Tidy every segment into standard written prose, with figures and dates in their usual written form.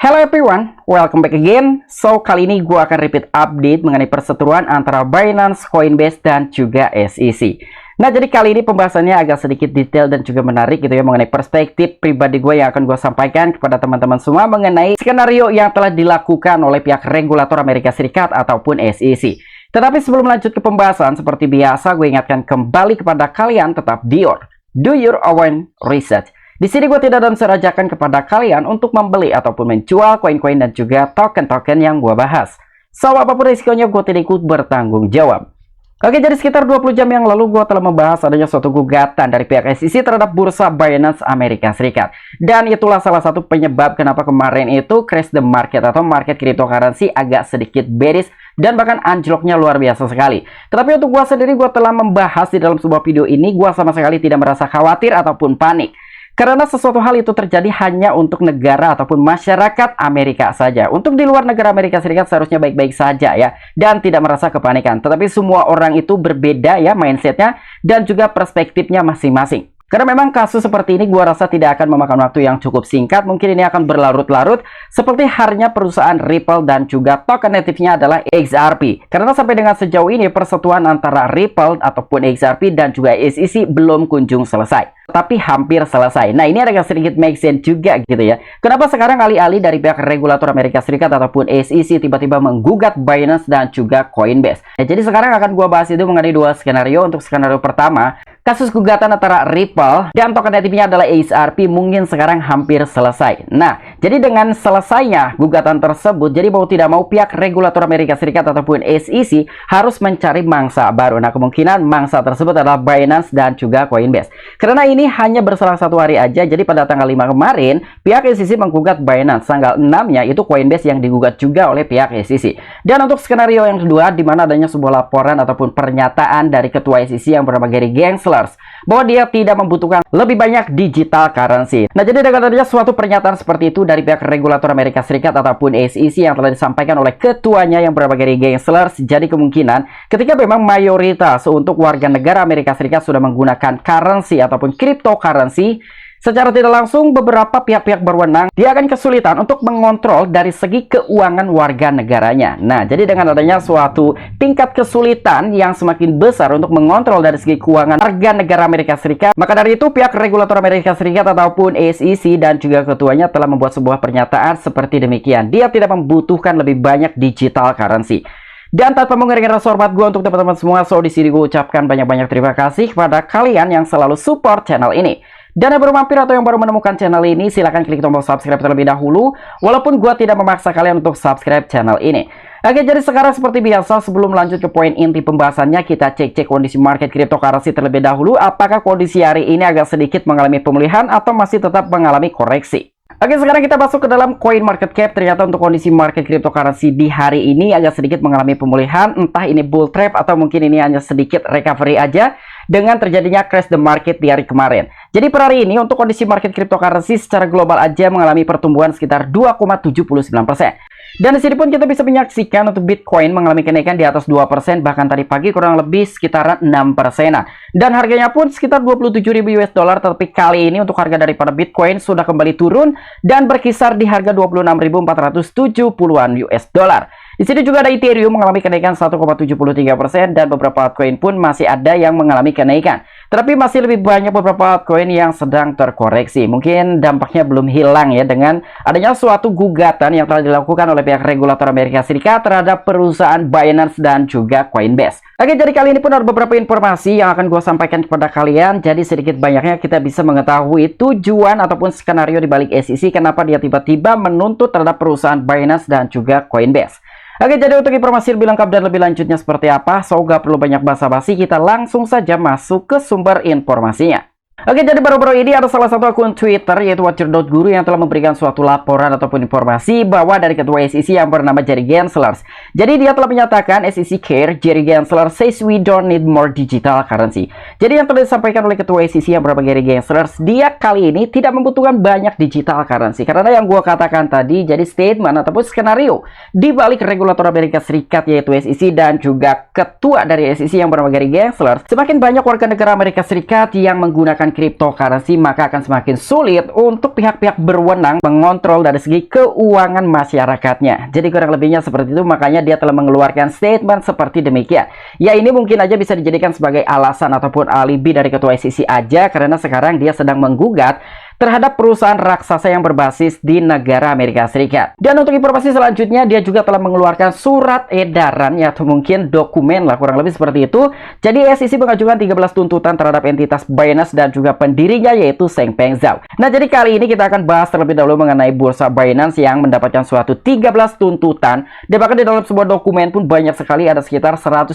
Hello everyone, welcome back again. So, kali ini gue akan repeat update mengenai perseteruan antara Binance, Coinbase, dan juga SEC. Nah, jadi kali ini pembahasannya agak sedikit detail dan juga menarik gitu ya, mengenai perspektif pribadi gue yang akan gue sampaikan kepada teman-teman semua mengenai skenario yang telah dilakukan oleh pihak regulator Amerika Serikat ataupun SEC. Tetapi sebelum lanjut ke pembahasan, seperti biasa gue ingatkan kembali kepada kalian tetap do your own research. Di sini gue tidak menserajakan kepada kalian untuk membeli ataupun menjual koin-koin dan juga token-token yang gue bahas. So, apapun risikonya gue tidak ikut bertanggung jawab. Oke, jadi sekitar 20 jam yang lalu gue telah membahas adanya suatu gugatan dari pihak SEC terhadap bursa Binance Amerika Serikat. Dan itulah salah satu penyebab kenapa kemarin itu crash the market atau market cryptocurrency agak sedikit bearish dan bahkan anjloknya luar biasa sekali. Tetapi untuk gue sendiri, gue telah membahas di dalam sebuah video ini, gue sama sekali tidak merasa khawatir ataupun panik. Karena sesuatu hal itu terjadi hanya untuk negara ataupun masyarakat Amerika saja. Untuk di luar negara Amerika Serikat seharusnya baik-baik saja ya. Dan tidak merasa kepanikan. Tetapi semua orang itu berbeda ya mindsetnya dan juga perspektifnya masing-masing. Karena memang kasus seperti ini gua rasa tidak akan memakan waktu yang cukup singkat. Mungkin ini akan berlarut-larut seperti halnya perusahaan Ripple dan juga token native-nya adalah XRP. Karena sampai dengan sejauh ini persetujuan antara Ripple ataupun XRP dan juga SEC belum kunjung selesai. Tapi hampir selesai. Nah, ini agak sedikit make sense juga gitu ya. Kenapa sekarang alih-alih dari pihak regulator Amerika Serikat ataupun SEC tiba-tiba menggugat Binance dan juga Coinbase. Ya, jadi sekarang akan gua bahas itu mengenai dua skenario. Untuk skenario pertama, kasus gugatan antara Ripple dan token native-nya adalah XRP mungkin sekarang hampir selesai. Nah, jadi dengan selesainya gugatan tersebut, jadi mau tidak mau pihak regulator Amerika Serikat ataupun SEC harus mencari mangsa baru. Nah, kemungkinan mangsa tersebut adalah Binance dan juga Coinbase. Karena ini hanya berselang satu hari aja, jadi pada tanggal 5 kemarin, pihak SEC menggugat Binance. Tanggal 6-nya itu Coinbase yang digugat juga oleh pihak SEC. Dan untuk skenario yang kedua, di mana adanya sebuah laporan ataupun pernyataan dari ketua SEC yang bernama Gary Gensler bahwa dia tidak membutuhkan lebih banyak digital currency. Nah, jadi dengan adanya suatu pernyataan seperti itu dari pihak regulator Amerika Serikat ataupun SEC yang telah disampaikan oleh ketuanya yang bernama Gary Gensler, jadi kemungkinan ketika memang mayoritas untuk warga negara Amerika Serikat sudah menggunakan currency ataupun cryptocurrency, secara tidak langsung beberapa pihak-pihak berwenang dia akan kesulitan untuk mengontrol dari segi keuangan warga negaranya. Nah, jadi dengan adanya suatu tingkat kesulitan yang semakin besar untuk mengontrol dari segi keuangan warga negara Amerika Serikat, maka dari itu pihak regulator Amerika Serikat ataupun SEC dan juga ketuanya telah membuat sebuah pernyataan seperti demikian. Dia tidak membutuhkan lebih banyak digital currency. Dan tanpa mengurangi rasa hormat gue untuk teman-teman semua, so di sini gue ucapkan banyak-banyak terima kasih kepada kalian yang selalu support channel ini. Dan yang baru mampir atau yang baru menemukan channel ini, silahkan klik tombol subscribe terlebih dahulu. Walaupun gue tidak memaksa kalian untuk subscribe channel ini. Oke, jadi sekarang seperti biasa, sebelum lanjut ke poin inti pembahasannya, kita cek-cek kondisi market cryptocurrency terlebih dahulu. Apakah kondisi hari ini agak sedikit mengalami pemulihan atau masih tetap mengalami koreksi? Oke, sekarang kita masuk ke dalam coin market cap. Ternyata untuk kondisi market cryptocurrency di hari ini agak sedikit mengalami pemulihan. Entah ini bull trap atau mungkin ini hanya sedikit recovery aja dengan terjadinya crash the market di hari kemarin. Jadi per hari ini untuk kondisi market cryptocurrency secara global aja mengalami pertumbuhan sekitar 2,79%. Dan di sini pun kita bisa menyaksikan untuk Bitcoin mengalami kenaikan di atas 2%, bahkan tadi pagi kurang lebih sekitaran 6%. Dan harganya pun sekitar 27.000 US dollar, tetapi kali ini untuk harga daripada Bitcoin sudah kembali turun dan berkisar di harga 26.470-an US dollar. Di sini juga ada Ethereum mengalami kenaikan 1,73% dan beberapa altcoin pun masih ada yang mengalami kenaikan. Tetapi masih lebih banyak beberapa altcoin yang sedang terkoreksi. Mungkin dampaknya belum hilang ya dengan adanya suatu gugatan yang telah dilakukan oleh pihak regulator Amerika Serikat terhadap perusahaan Binance dan juga Coinbase. Oke, jadi kali ini pun ada beberapa informasi yang akan gue sampaikan kepada kalian. Jadi sedikit banyaknya kita bisa mengetahui tujuan ataupun skenario di balik SEC kenapa dia tiba-tiba menuntut terhadap perusahaan Binance dan juga Coinbase. Oke, jadi untuk informasi lebih lengkap dan lebih lanjutnya seperti apa, so gak perlu banyak basa-basi, kita langsung saja masuk ke sumber informasinya. Oke, jadi baru-baru ini ada salah satu akun Twitter yaitu Watcher.guru yang telah memberikan suatu laporan ataupun informasi bahwa dari ketua SEC yang bernama Gary Gensler. Jadi dia telah menyatakan SEC care, Gary Gensler says we don't need more digital currency. Jadi yang telah disampaikan oleh ketua SEC yang bernama Gary Gensler, dia kali ini tidak membutuhkan banyak digital currency. Karena yang gua katakan tadi, jadi statement ataupun skenario di balik regulator Amerika Serikat yaitu SEC dan juga ketua dari SEC yang bernama Gary Gensler, semakin banyak warga negara Amerika Serikat yang menggunakan perdagangan cryptocurrency, maka akan semakin sulit untuk pihak-pihak berwenang mengontrol dari segi keuangan masyarakatnya. Jadi kurang lebihnya seperti itu, makanya dia telah mengeluarkan statement seperti demikian. Ya, ini mungkin aja bisa dijadikan sebagai alasan ataupun alibi dari ketua SEC aja, karena sekarang dia sedang menggugat terhadap perusahaan raksasa yang berbasis di negara Amerika Serikat. Dan untuk informasi selanjutnya, dia juga telah mengeluarkan surat edaran, ya, atau mungkin dokumen lah, kurang lebih seperti itu. Jadi SEC mengajukan 13 tuntutan terhadap entitas Binance dan juga pendirinya, yaitu Changpeng Zhao. Nah, jadi kali ini kita akan bahas terlebih dahulu mengenai bursa Binance yang mendapatkan suatu 13 tuntutan. Dan bahkan di dalam sebuah dokumen pun banyak sekali, ada sekitar 136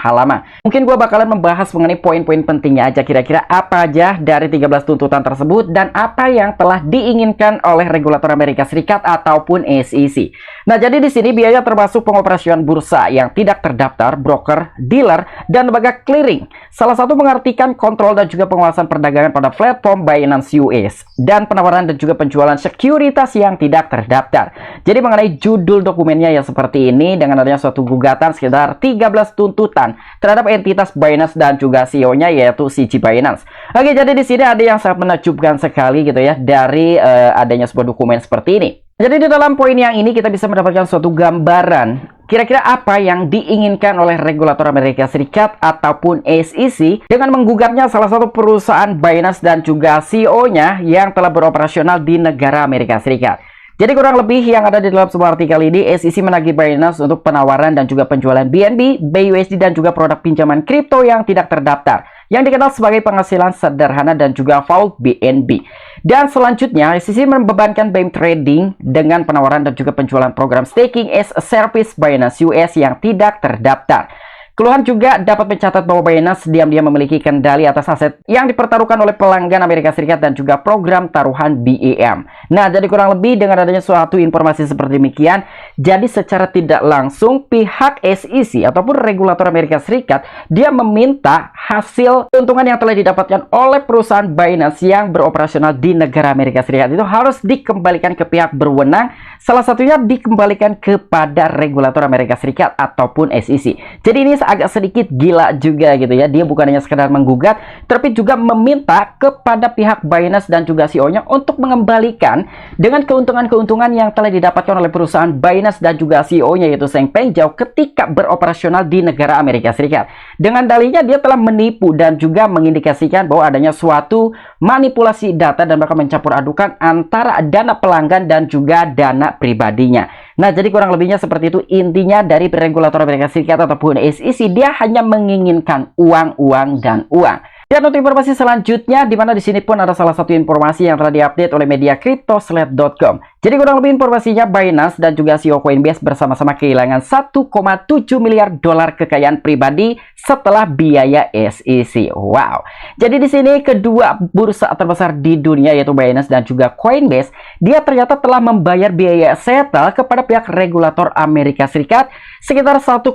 halaman. Mungkin gue bakalan membahas mengenai poin-poin pentingnya aja, kira-kira apa aja dari 13 tuntutan tersebut dan apa yang telah diinginkan oleh regulator Amerika Serikat ataupun SEC. Nah, jadi di sini biaya termasuk pengoperasian bursa yang tidak terdaftar, broker, dealer, dan lembaga clearing. Salah satu mengartikan kontrol dan juga penguasaan perdagangan pada platform Binance US dan penawaran dan juga penjualan sekuritas yang tidak terdaftar. Jadi mengenai judul dokumennya yang seperti ini, dengan adanya suatu gugatan sekitar 13 tuntutan terhadap entitas Binance dan juga CEO-nya, yaitu CZ Binance. Oke, jadi di sini ada yang sangat menakjubkan sekali gitu ya dari adanya sebuah dokumen seperti ini. Jadi di dalam poin yang ini kita bisa mendapatkan suatu gambaran kira-kira apa yang diinginkan oleh regulator Amerika Serikat ataupun SEC dengan menggugatnya salah satu perusahaan Binance dan juga CEO-nya yang telah beroperasional di negara Amerika Serikat. Jadi kurang lebih yang ada di dalam sebuah artikel ini, SEC menagih Binance untuk penawaran dan juga penjualan BNB, BUSD dan juga produk pinjaman kripto yang tidak terdaftar, yang dikenal sebagai penghasilan sederhana dan juga vault BNB. Dan selanjutnya, SEC membebankan BIM Trading dengan penawaran dan juga penjualan program staking as a service Binance US yang tidak terdaftar. Keluhan juga dapat mencatat bahwa Binance diam-diam memiliki kendali atas aset yang dipertaruhkan oleh pelanggan Amerika Serikat dan juga program taruhan BEM. Nah, jadi kurang lebih dengan adanya suatu informasi seperti demikian, jadi secara tidak langsung pihak SEC ataupun regulator Amerika Serikat dia meminta hasil keuntungan yang telah didapatkan oleh perusahaan Binance yang beroperasional di negara Amerika Serikat itu harus dikembalikan ke pihak berwenang, salah satunya dikembalikan kepada regulator Amerika Serikat ataupun SEC. Jadi ini agak sedikit gila juga gitu ya. Dia bukan hanya sekedar menggugat, tapi juga meminta kepada pihak Binance dan juga CEO-nya untuk mengembalikan dengan keuntungan-keuntungan yang telah didapatkan oleh perusahaan Binance dan juga CEO-nya, yaitu Changpeng Zhao, ketika beroperasional di negara Amerika Serikat. Dengan dalihnya dia telah menipu dan juga mengindikasikan bahwa adanya suatu manipulasi data dan bahkan mencampur adukan antara dana pelanggan dan juga dana pribadinya. Nah, jadi kurang lebihnya seperti itu intinya dari regulator Amerika Serikat ataupun SEC. Dia hanya menginginkan uang, uang, dan uang. Dan untuk informasi selanjutnya, di mana di sini pun ada salah satu informasi yang telah diupdate oleh media cryptoslate.com. Jadi kurang lebih informasinya, Binance dan juga CEO Coinbase bersama-sama kehilangan 1,7 miliar dolar kekayaan pribadi setelah biaya SEC. Wow. Jadi di sini kedua bursa terbesar di dunia, yaitu Binance dan juga Coinbase, dia ternyata telah membayar biaya settle kepada pihak regulator Amerika Serikat sekitar 1,7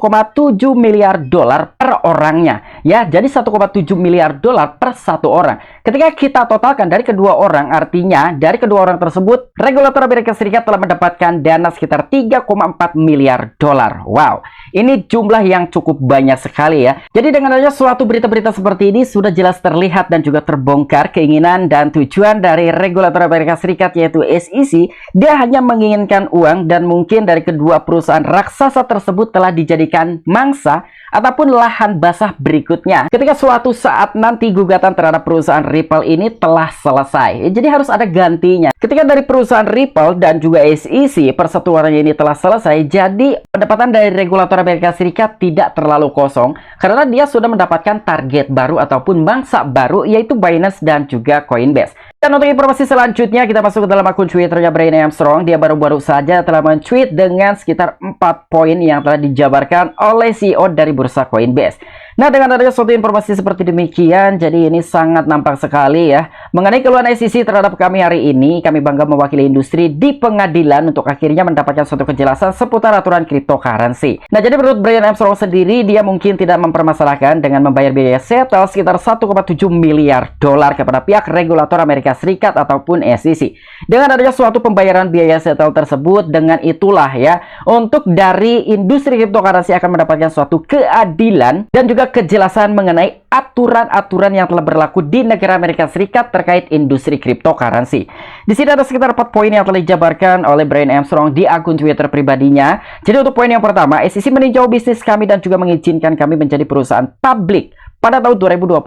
miliar dolar per orangnya. Ya, jadi 1,7 miliar dolar per satu orang. Ketika kita totalkan dari kedua orang, artinya dari kedua orang tersebut, regulator Amerika Serikat telah mendapatkan dana sekitar 3,4 miliar dolar. Wow, ini jumlah yang cukup banyak sekali ya. Jadi dengan adanya suatu berita-berita seperti ini, sudah jelas terlihat dan juga terbongkar keinginan dan tujuan dari regulator Amerika Serikat, yaitu SEC. Dia hanya menginginkan uang, dan mungkin dari kedua perusahaan raksasa tersebut telah dijadikan mangsa ataupun lahan basah berikutnya ketika suatu saat nanti gugatan terhadap perusahaan Ripple ini telah selesai. Jadi harus ada gantinya. Ketika dari perusahaan Ripple dan juga SEC persetujuannya ini telah selesai, jadi pendapatan dari regulator Amerika Serikat tidak terlalu kosong karena dia sudah mendapatkan target baru ataupun mangsa baru, yaitu Binance dan juga Coinbase. Dan untuk informasi selanjutnya, kita masuk ke dalam akun Twitternya Brian Armstrong. Dia baru-baru saja telah men-tweet dengan sekitar 4 poin yang telah dijabarkan oleh CEO dari bursa Coinbase. Nah, dengan adanya suatu informasi seperti demikian, jadi ini sangat nampak sekali ya. Mengenai keluhan SEC terhadap kami hari ini, kami bangga mewakili industri di pengadilan untuk akhirnya mendapatkan suatu kejelasan seputar aturan cryptocurrency. Nah, jadi menurut Brian Armstrong sendiri, dia mungkin tidak mempermasalahkan dengan membayar biaya settle sekitar 1,7 miliar dolar kepada pihak regulator Amerika Serikat ataupun SEC. Dengan adanya suatu pembayaran biaya settle tersebut, dengan itulah ya, untuk dari industri cryptocurrency akan mendapatkan suatu keadilan dan juga juga kejelasan mengenai aturan-aturan yang telah berlaku di negara Amerika Serikat terkait industri cryptocurrency. Di sini ada sekitar 4 poin yang telah dijabarkan oleh Brian Armstrong di akun Twitter pribadinya. Jadi untuk poin yang pertama, SEC meninjau bisnis kami dan juga mengizinkan kami menjadi perusahaan publik pada tahun 2021.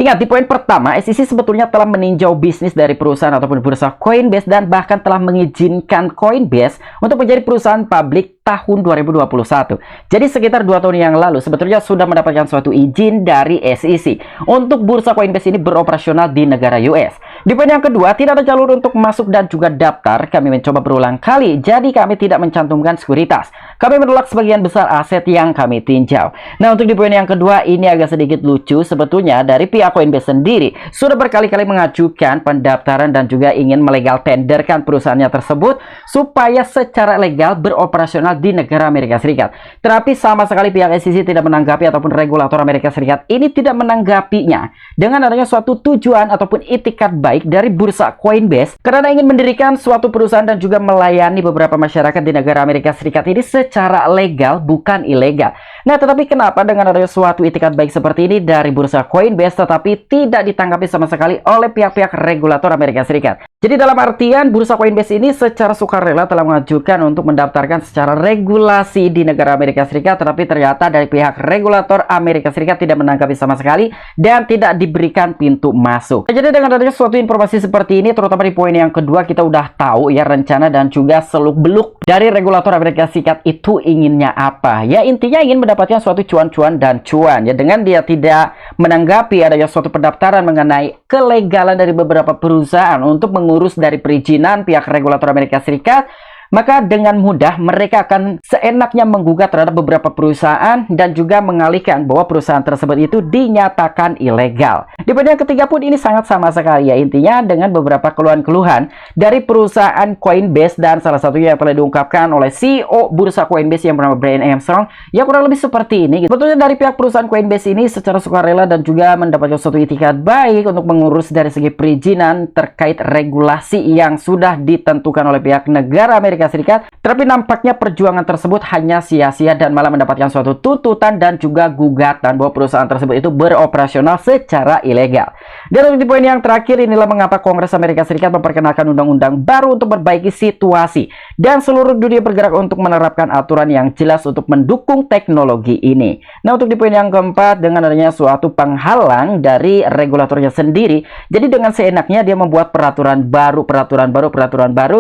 Ingat, di poin pertama, SEC sebetulnya telah meninjau bisnis dari perusahaan ataupun bursa Coinbase dan bahkan telah mengizinkan Coinbase untuk menjadi perusahaan publik tahun 2021. Jadi sekitar 2 tahun yang lalu sebetulnya sudah mendapatkan suatu izin dari SEC untuk bursa Coinbase ini beroperasional di negara US. Di poin yang kedua, tidak ada jalur untuk masuk dan juga daftar. Kami mencoba berulang kali, jadi kami tidak mencantumkan sekuritas. Kami menolak sebagian besar aset yang kami tinjau. Nah, untuk di poin yang kedua, ini agak sedikit lucu. Sebetulnya dari pihak Coinbase sendiri sudah berkali-kali mengajukan pendaftaran dan juga ingin melegal tenderkan perusahaannya tersebut supaya secara legal beroperasional di negara Amerika Serikat. Tetapi sama sekali pihak SEC tidak menanggapi ataupun regulator Amerika Serikat ini tidak menanggapinya dengan adanya suatu tujuan ataupun itikat baik dari bursa Coinbase karena ingin mendirikan suatu perusahaan dan juga melayani beberapa masyarakat di negara Amerika Serikat ini secara legal, bukan ilegal. Nah, tetapi kenapa dengan adanya suatu itikat baik seperti ini dari bursa Coinbase tetapi tidak ditanggapi sama sekali oleh pihak-pihak regulator Amerika Serikat? Jadi dalam artian bursa Coinbase ini secara sukarela telah mengajukan untuk mendaftarkan secara regulasi di negara Amerika Serikat, tetapi ternyata dari pihak regulator Amerika Serikat tidak menanggapi sama sekali dan tidak diberikan pintu masuk. Jadi dengan adanya suatu informasi seperti ini, terutama di poin yang kedua, kita udah tahu ya rencana dan juga seluk-beluk dari regulator Amerika Serikat itu inginnya apa. Ya intinya ingin mendapatkan suatu cuan-cuan dan cuan. Ya dengan dia tidak menanggapi adanya suatu pendaftaran mengenai kelegalan dari beberapa perusahaan untuk mengurus dari perizinan pihak regulator Amerika Serikat, maka dengan mudah mereka akan seenaknya menggugat terhadap beberapa perusahaan dan juga mengalihkan bahwa perusahaan tersebut itu dinyatakan ilegal. Di poin yang ketiga pun ini sangat sama sekali ya, intinya dengan beberapa keluhan-keluhan dari perusahaan Coinbase dan salah satunya yang telah diungkapkan oleh CEO bursa Coinbase yang bernama Brian Armstrong ya kurang lebih seperti ini. Sebetulnya dari pihak perusahaan Coinbase ini secara sukarela dan juga mendapatkan suatu itikat baik untuk mengurus dari segi perizinan terkait regulasi yang sudah ditentukan oleh pihak negara Amerika Serikat, tetapi nampaknya perjuangan tersebut hanya sia-sia dan malah mendapatkan suatu tuntutan dan juga gugatan bahwa perusahaan tersebut itu beroperasional secara ilegal. Dan untuk di poin yang terakhir, inilah mengapa Kongres Amerika Serikat memperkenalkan undang-undang baru untuk memperbaiki situasi dan seluruh dunia bergerak untuk menerapkan aturan yang jelas untuk mendukung teknologi ini. Nah, untuk di poin yang keempat, dengan adanya suatu penghalang dari regulatornya sendiri, jadi dengan seenaknya dia membuat peraturan baru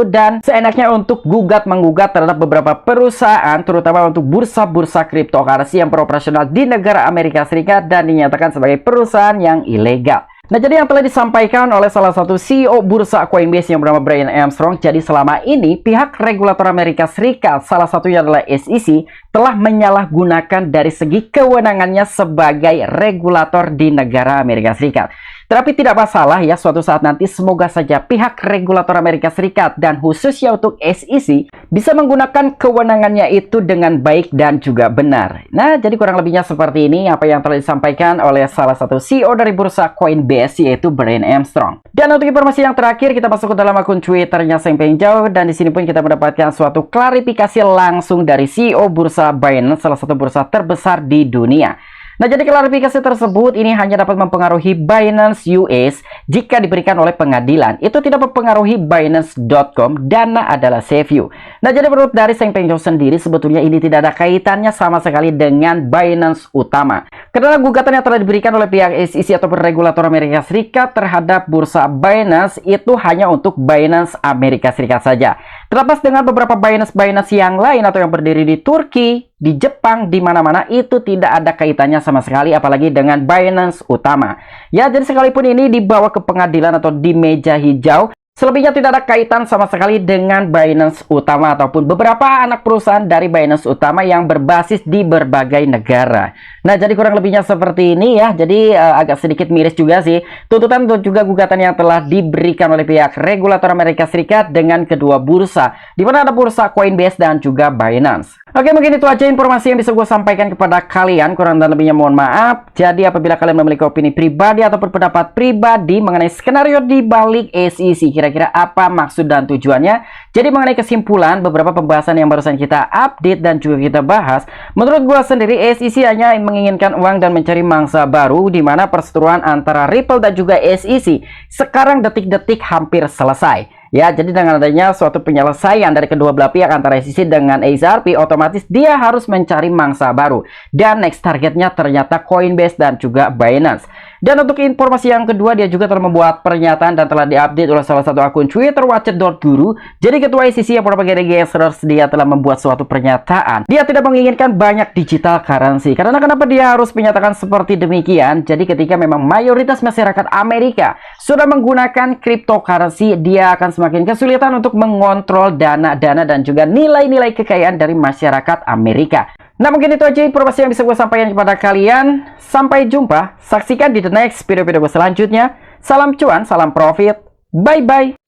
dan seenaknya untuk menggugat terhadap beberapa perusahaan, terutama untuk bursa-bursa cryptocurrency yang beroperasional di negara Amerika Serikat dan dinyatakan sebagai perusahaan yang ilegal. Nah, jadi yang telah disampaikan oleh salah satu CEO bursa Coinbase yang bernama Brian Armstrong, jadi selama ini pihak regulator Amerika Serikat, salah satunya adalah SEC, telah menyalahgunakan dari segi kewenangannya sebagai regulator di negara Amerika Serikat. Tetapi tidak masalah ya, suatu saat nanti semoga saja pihak regulator Amerika Serikat dan khususnya untuk SEC bisa menggunakan kewenangannya itu dengan baik dan juga benar. Nah, jadi kurang lebihnya seperti ini apa yang telah disampaikan oleh salah satu CEO dari bursa Coinbase yaitu Brian Armstrong. Dan untuk informasi yang terakhir, kita masuk ke dalam akun Twitternya Seng Pengjau dan di sini pun kita mendapatkan suatu klarifikasi langsung dari CEO bursa Binance, salah satu bursa terbesar di dunia. Nah, jadi klarifikasi tersebut ini hanya dapat mempengaruhi Binance US jika diberikan oleh pengadilan. Itu tidak mempengaruhi Binance.com, dana adalah save you. Nah, jadi menurut dari Seng Pengjau sendiri, sebetulnya ini tidak ada kaitannya sama sekali dengan Binance utama. Karena gugatan yang telah diberikan oleh pihak SEC ataupun regulator Amerika Serikat terhadap bursa Binance itu hanya untuk Binance Amerika Serikat saja. Terlepas dengan beberapa Binance yang lain atau yang berdiri di Turki, di Jepang, di mana-mana itu tidak ada kaitannya sama sekali, apalagi dengan Binance utama. Ya, jadi sekalipun ini dibawa ke pengadilan atau di meja hijau, selebihnya tidak ada kaitan sama sekali dengan Binance utama ataupun beberapa anak perusahaan dari Binance utama yang berbasis di berbagai negara. Nah, jadi kurang lebihnya seperti ini ya. Jadi agak sedikit miris juga sih tuntutan dan juga gugatan yang telah diberikan oleh pihak regulator Amerika Serikat dengan kedua bursa, di mana ada bursa Coinbase dan juga Binance. Oke, mungkin itu aja informasi yang bisa gue sampaikan kepada kalian. Kurang dan lebihnya mohon maaf. Jadi apabila kalian memiliki opini pribadi ataupun pendapat pribadi mengenai skenario di balik SEC, kira-kira apa maksud dan tujuannya. Jadi mengenai kesimpulan beberapa pembahasan yang barusan kita update dan juga kita bahas, menurut gua sendiri SEC hanya menginginkan uang dan mencari mangsa baru, di mana perseteruan antara Ripple dan juga SEC sekarang detik-detik hampir selesai. Ya, jadi dengan adanya suatu penyelesaian dari kedua belah pihak antara SEC dengan XRP, otomatis dia harus mencari mangsa baru. Dan next targetnya ternyata Coinbase dan juga Binance. Dan untuk informasi yang kedua, dia juga telah membuat pernyataan dan telah diupdate oleh salah satu akun Twitter Watcher.guru. Jadi ketua SEC yang merupakan Gensers, dia telah membuat suatu pernyataan. Dia tidak menginginkan banyak digital currency. Karena kenapa dia harus menyatakan seperti demikian? Jadi ketika memang mayoritas masyarakat Amerika sudah menggunakan cryptocurrency, dia akan semakin kesulitan untuk mengontrol dana-dana dan juga nilai-nilai kekayaan dari masyarakat Amerika. Nah, mungkin itu aja informasi yang bisa gue sampaikan kepada kalian. Sampai jumpa, saksikan di the next video-video gue selanjutnya. Salam cuan, salam profit, bye-bye.